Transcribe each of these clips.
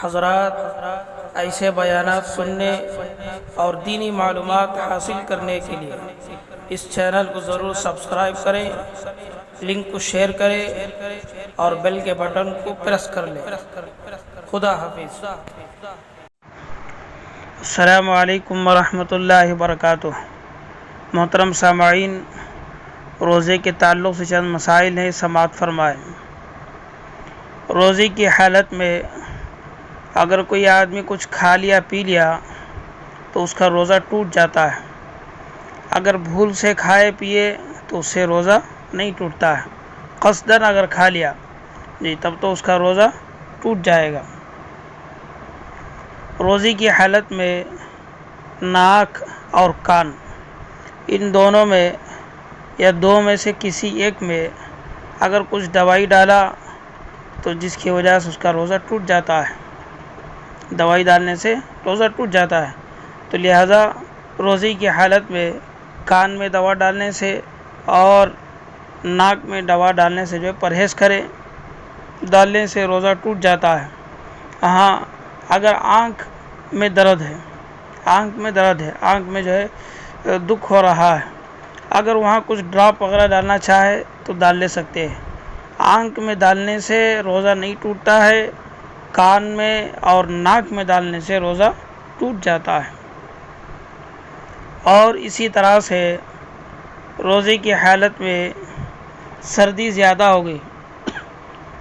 حضرات، ایسے بیانات سننے اور دینی معلومات حاصل کرنے کے لیے اس چینل کو ضرور سبسکرائب کریں، لنک کو شیئر کریں اور بیل کے بٹن کو پریس کر لیں۔ خدا حافظ۔ السلام علیکم ورحمۃ اللہ وبرکاتہ۔ محترم سامعین، روزے کے تعلق سے چند مسائل ہیں، سماعت فرمائیں۔ روزے کی حالت میں اگر کوئی آدمی کچھ کھا لیا پی لیا تو اس کا روزہ ٹوٹ جاتا ہے۔ اگر بھول سے کھائے پیے تو اس سے روزہ نہیں ٹوٹتا ہے۔ قصداً اگر کھا لیا تب تو اس کا روزہ ٹوٹ جائے گا۔ روزے کی حالت میں ناک اور کان، ان دونوں میں یا دو میں سے کسی ایک میں اگر کچھ دوائی ڈالا تو جس کی وجہ سے اس کا روزہ ٹوٹ جاتا ہے، دوائی ڈالنے سے روزہ ٹوٹ جاتا ہے، تو لہذا روزے کی حالت میں کان میں دوا ڈالنے سے اور ناک میں دوا ڈالنے سے جو ہے پرہیز کرے، ڈالنے سے روزہ ٹوٹ جاتا ہے۔ ہاں، اگر آنکھ میں درد ہے، آنکھ میں جو ہے دکھ ہو رہا ہے، اگر وہاں کچھ ڈراپ وغیرہ ڈالنا چاہے تو ڈال لے سکتے ہیں۔ آنکھ میں ڈالنے سے روزہ نہیں ٹوٹتا ہے، کان میں اور ناک میں ڈالنے سے روزہ ٹوٹ جاتا ہے۔ اور اسی طرح سے روزے کی حالت میں سردی زیادہ ہو گئی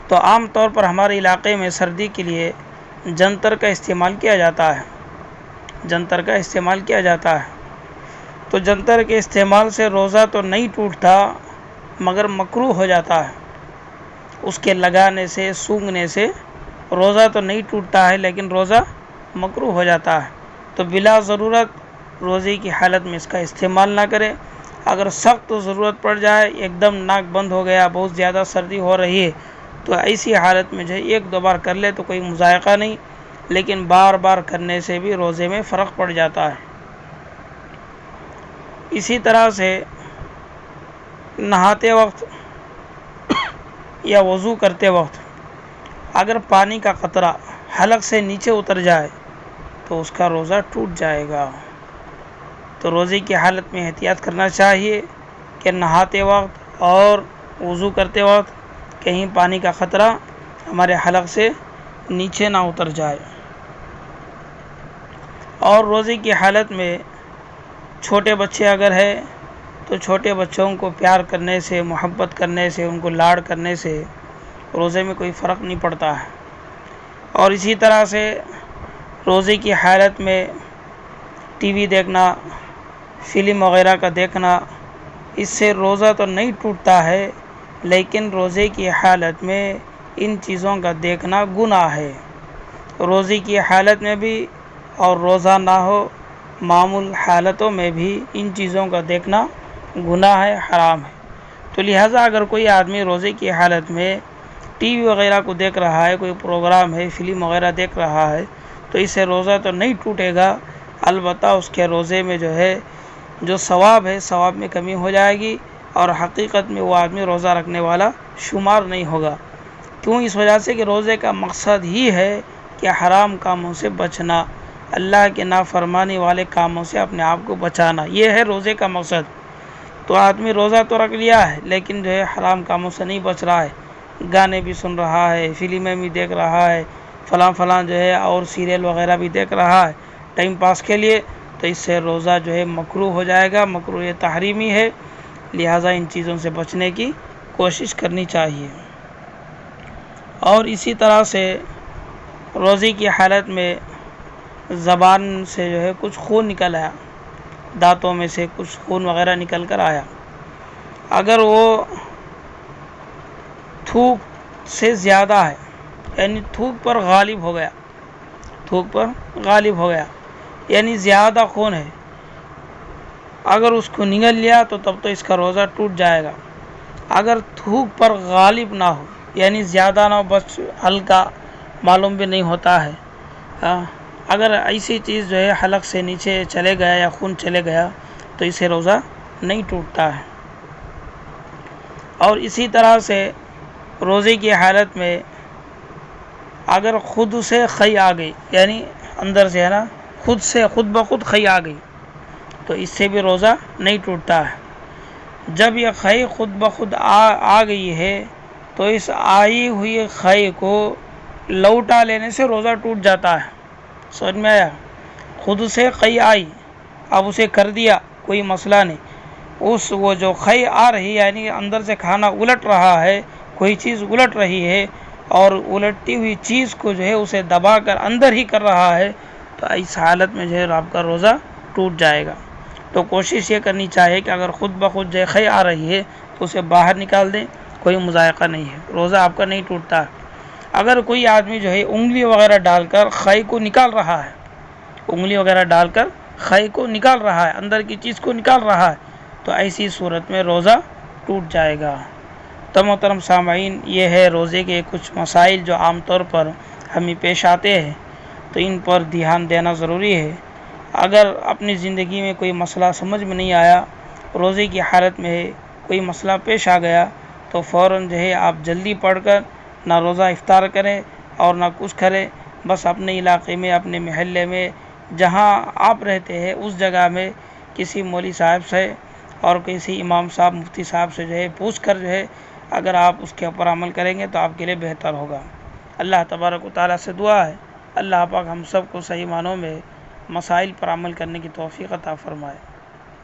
تو عام طور پر ہمارے علاقے میں سردی کے لیے جنتر کا استعمال کیا جاتا ہے، تو جنتر کے استعمال سے روزہ تو نہیں ٹوٹتا مگر مکروہ ہو جاتا ہے۔ اس کے لگانے سے، سونگھنے سے روزہ تو نہیں ٹوٹتا ہے لیکن روزہ مکروہ ہو جاتا ہے، تو بلا ضرورت روزے کی حالت میں اس کا استعمال نہ کرے۔ اگر سخت ضرورت پڑ جائے، ایک دم ناک بند ہو گیا، بہت زیادہ سردی ہو رہی ہے، تو ایسی حالت میں جو ہے ایک دو بار کر لے تو کوئی مضائقہ نہیں، لیکن بار بار کرنے سے بھی روزے میں فرق پڑ جاتا ہے۔ اسی طرح سے نہاتے وقت یا وضو کرتے وقت اگر پانی کا قطرہ حلق سے نیچے اتر جائے تو اس کا روزہ ٹوٹ جائے گا۔ تو روزے کی حالت میں احتیاط کرنا چاہیے کہ نہاتے وقت اور وضو کرتے وقت کہیں پانی کا قطرہ ہمارے حلق سے نیچے نہ اتر جائے۔ اور روزے کی حالت میں چھوٹے بچے اگر ہے تو چھوٹے بچوں کو پیار کرنے سے، محبت کرنے سے، ان کو لاڑ کرنے سے روزے میں کوئی فرق نہیں پڑتا ہے۔ اور اسی طرح سے روزے کی حالت میں ٹی وی دیکھنا، فلم وغیرہ کا دیکھنا، اس سے روزہ تو نہیں ٹوٹتا ہے لیکن روزے کی حالت میں ان چیزوں کا دیکھنا گناہ ہے۔ روزے کی حالت میں بھی اور روزہ نہ ہو، معمول حالتوں میں بھی ان چیزوں کا دیکھنا گناہ ہے، حرام ہے۔ تو لہٰذا اگر کوئی آدمی روزے کی حالت میں ٹی وی وغیرہ کو دیکھ رہا ہے، کوئی پروگرام ہے، فلم وغیرہ دیکھ رہا ہے، تو اس سے روزہ تو نہیں ٹوٹے گا، البتہ اس کے روزے میں جو ہے جو ثواب ہے، ثواب میں کمی ہو جائے گی اور حقیقت میں وہ آدمی روزہ رکھنے والا شمار نہیں ہوگا۔ کیوں؟ اس وجہ سے کہ روزے کا مقصد ہی ہے کہ حرام کاموں سے بچنا، اللہ کے نافرمانی والے کاموں سے اپنے آپ کو بچانا، یہ ہے روزے کا مقصد۔ تو آدمی روزہ تو رکھ لیا ہے لیکن جو ہے حرام کاموں سے نہیں بچ رہا ہے، گانے بھی سن رہا ہے، فلمیں بھی دیکھ رہا ہے، فلاں جو ہے اور سیریل وغیرہ بھی دیکھ رہا ہے ٹائم پاس کے لیے، تو اس سے روزہ جو ہے مکروہ ہو جائے گا، مکروہ تحریمی ہے، لہٰذا ان چیزوں سے بچنے کی کوشش کرنی چاہیے۔ اور اسی طرح سے روزے کی حالت میں زبان سے جو ہے کچھ خون نکل آیا، دانتوں میں سے کچھ خون وغیرہ نکل کر آیا، اگر وہ تھوک سے زیادہ ہے، یعنی تھوک پر غالب ہو گیا یعنی زیادہ خون ہے، اگر اس کو نگل لیا تو تب تو اس کا روزہ ٹوٹ جائے گا۔ اگر تھوک پر غالب نہ ہو، یعنی زیادہ نہ ہو، بس ہلکا معلوم بھی نہیں ہوتا ہے، اگر ایسی چیز جو ہے حلق سے نیچے چلے گیا یا خون چلے گیا تو اسے روزہ نہیں ٹوٹتا ہے۔ اور اسی طرح سے روزے کی حالت میں اگر خود سے خی آ گئی، یعنی اندر سے ہے نا، خود بخود خی آ گئی، تو اس سے بھی روزہ نہیں ٹوٹتا ہے۔ جب یہ خی خود بخود آ گئی ہے تو اس آئی ہوئی خی کو لوٹا لینے سے روزہ ٹوٹ جاتا ہے۔ سمجھ میں آیا؟ خود سے خی آئی، اب اسے کر دیا، کوئی مسئلہ نہیں۔ وہ جو خی آ رہی ہے، یعنی اندر سے کھانا الٹ رہا ہے، کوئی چیز الٹ رہی ہے اور الٹی ہوئی چیز کو جو ہے اسے دبا کر اندر ہی کر رہا ہے، تو اس حالت میں جو ہے آپ کا روزہ ٹوٹ جائے گا۔ تو کوشش یہ کرنی چاہیے کہ اگر خود بخود جو خی آ رہی ہے تو اسے باہر نکال دیں، کوئی مذائقہ نہیں ہے، روزہ آپ کا نہیں ٹوٹتا۔ اگر کوئی آدمی جو ہے انگلی وغیرہ ڈال کر خی کو نکال رہا ہے، انگلی وغیرہ ڈال کر خی کو نکال رہا ہے، اندر کی چیز کو نکال رہا ہے، تو ایسی صورت میں روزہ ٹوٹ جائے گا۔ تو محترم سامعین، یہ ہے روزے کے کچھ مسائل جو عام طور پر ہمیں پیش آتے ہیں، تو ان پر دھیان دینا ضروری ہے۔ اگر اپنی زندگی میں کوئی مسئلہ سمجھ میں نہیں آیا، روزے کی حالت میں کوئی مسئلہ پیش آ گیا، تو فوراً جو ہے آپ جلدی پڑھ کر نہ روزہ افطار کریں اور نہ کچھ کریں، بس اپنے علاقے میں، اپنے محلے میں، جہاں آپ رہتے ہیں اس جگہ میں کسی مولوی صاحب سے اور کسی امام صاحب، مفتی صاحب سے جو ہے پوچھ کر جو ہے اگر آپ اس کے اوپر عمل کریں گے تو آپ کے لیے بہتر ہوگا۔ اللہ تبارک و تعالیٰ سے دعا ہے اللہ پاک ہم سب کو صحیح معنوں میں مسائل پر عمل کرنے کی توفیق عطا فرمائے۔